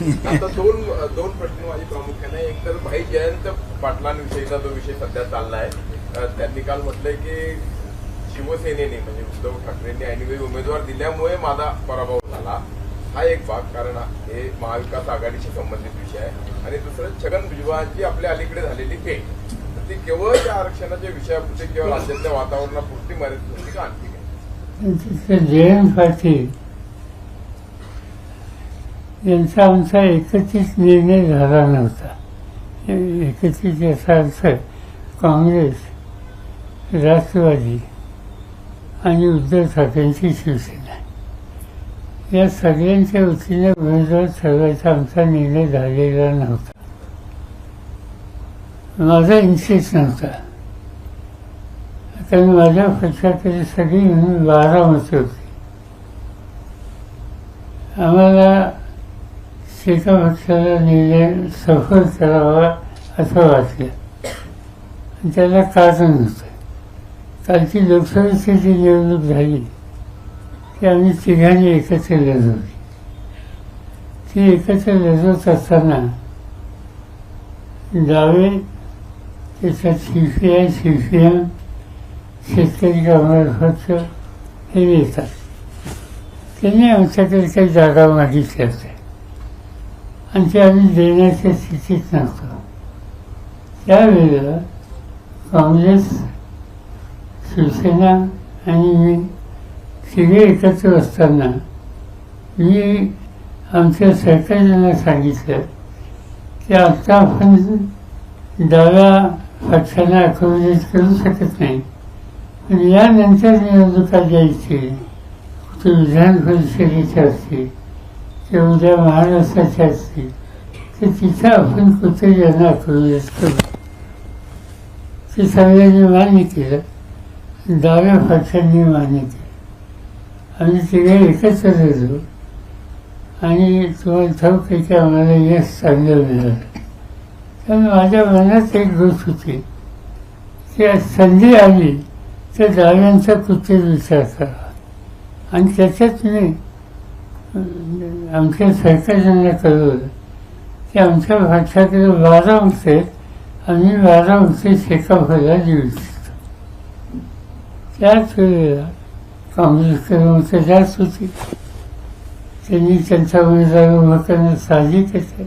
आता दोन दोन प्रश्न माझे प्रामुख्याने, एक तर भाई जयंत पाटलांविषयीचा जो विषय सध्या चाललाय, त्यांनी काल म्हटलंय की शिवसेनेने म्हणजे उद्धव ठाकरेंनी ऐनवेळी उमेदवार दिल्यामुळे माझा पराभव झाला. हा एक भाग, कारण हे महाविकास आघाडीशी संबंधित विषय आहे. आणि दुसरं, छगन भुजबळांची आपल्या अलीकडे झालेली भेट, तर ती केवळ त्या आरक्षणाच्या विषयापुरती किंवा राज्यातल्या वातावरणापुरती मर्यादित होती का आणखी काय? जयंत पाटील यांचा आमचा एकत्रित निर्णय झाला नव्हता. एकत्रित याचा अर्थ काँग्रेस, राष्ट्रवादी आणि उद्धव ठाकरेंची शिवसेना, या सगळ्यांच्या वतीने उमेदवार ठरवायचा आमचा निर्णय झालेला नव्हता. माझा इंटरेस्ट नव्हता, कारण माझ्या पक्षाकडे सगळी म्हणून 12 मतं होती. आम्हाला एका पक्षाला निर्णय सफल करावा असं वाटलं, आणि त्याला कारण होतं. कालची लोकसभेची जी निवडणूक झाली ती आम्ही तिघांनी एकत्र लढवली. ती एकत्र लढवत असताना डावे, त्याच्यात CPI, CPM, शेतकरी कामगार पक्ष हे येतात. त्यांनी आमच्याकडे काही जागा मागितल्या होत्या आणि ते आम्ही देण्याच्या स्थितीत नव्हतो. त्यावेळेला काँग्रेस, शिवसेना आणि मी तिघे एकत्र असताना मी आमच्या सहकार्यांना सांगितलं की आता आपण डाव्या पक्षांना अकोमोडेट करू शकत नाही, पण यानंतर निवडणुका द्यायची, कुठे विधान परिषदेच्या असतील किंवा उद्या महाराष्ट्राच्या असतील, तर तिथं आपण कुठे यांना अकोमोडेट करू. ते सगळ्यांनी मान्य केलं, डाव्या पक्षांनी मान्य केलं. आम्ही तिघे एकत्र राहिलो आणि तुम्हाला ठाऊक आहे की आम्हाला यश चांगलं मिळालं. त्यामुळे माझ्या मनात एक गोष्ट होती की संधी आली तर डाव्यांचा कुठे विचार करावा. आणि त्याच्यात मी आमच्या सहकार्यांना कळवलं की आमच्या पक्षाकडे 12 मतं आहेत, आम्ही 12 मतं शेकाफला देऊ इच्छितो. त्याच वेळेला काँग्रेसकडे मतं जास्त होती, त्यांनी त्यांचा उमेदवार उभा करणं साहजिकच आहे.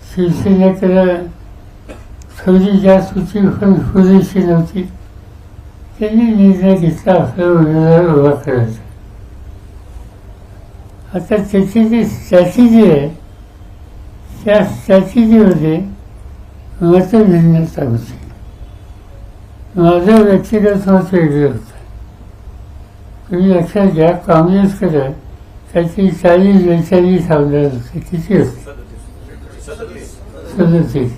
शिवसेनेकडे थोडी जास्त होती पण पुरेशी नव्हती. त्यांनी निर्णय घेतला आपला उमेदवार उभा करायचा. आता त्याची जी स्ट्रॅटेजी आहे त्या स्ट्रॅटेजीमध्ये मतभिन्नता होती. माझं व्यक्तिगत मत वेगळं होतं. तुम्ही लक्षात घ्या, काँग्रेसकडे काहीतरी 40-42 आमदार होते. किती होते? 37.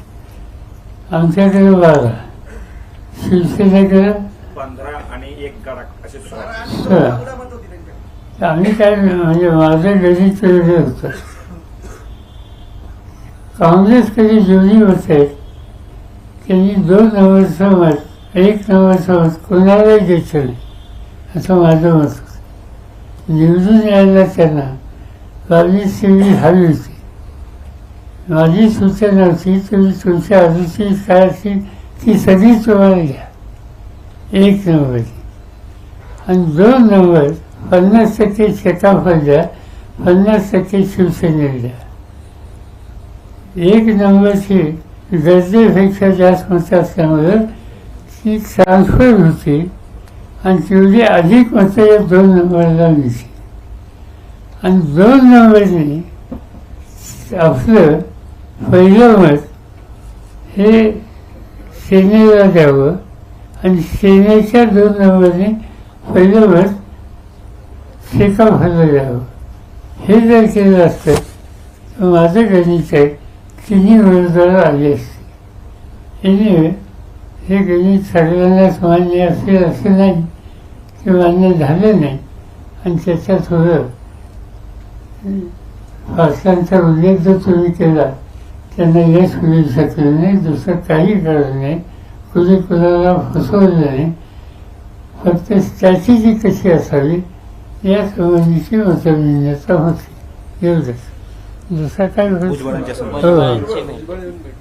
आमच्याकडे 12. शिवसेनेकडे 15 आणि 1 कडक असे 16. आम्ही काय म्हणजे माझं गणित वेगळं होतं. काँग्रेसकडे जेवढी मतं आहेत त्यांनी 2 नंबरचं मत, 1 नंबरचं मत कोणालाही द्यायचं नाही असं माझं मत होतं. निवडून यायला त्यांना 22 सीट हवी होती. माझी सूचना होती, तुम्ही तुमच्या आजूची काय असतील ती सगळी तुम्हाला घ्या 1 नंबरची, आणि 2 नंबर 50% शेकाफला द्या, 50% शिवसेनेला द्या. 1 नंबरची गरजेपेक्षा जास्त मतं असल्यामुळं ती ट्रान्सफर होती आणि तेवढी अधिक मतं या 2 नंबरला मिळते. आणि 2 नंबरने आपलं पहिलं मत हे सेनेला द्यावं आणि सेनेच्या 2 नंबरने पहिलं मत शेकाफला द्यावं. हे जर केलं असतं तर माझं गणित आहे 3 उमेदवार आली असते. एनिवे, हे गणित सगळ्यांनाच मान्य असेल असं नाही की मान्य झालं नाही. आणि त्याचा थोडं पाटलांचा उल्लेख जर तुम्ही केला त्यांना यश मिळू शकलं नाही, दुसरं काही कारण नाही, कुणी कुणाला फसवलं नाही. फक्त स्ट्रॅटेजी कशी असावी या संबंधीची मतभिन्नता होती. एवढंच. दुसरा काय भुजबळांच्या समोर. हो भुजबळांचे नाही.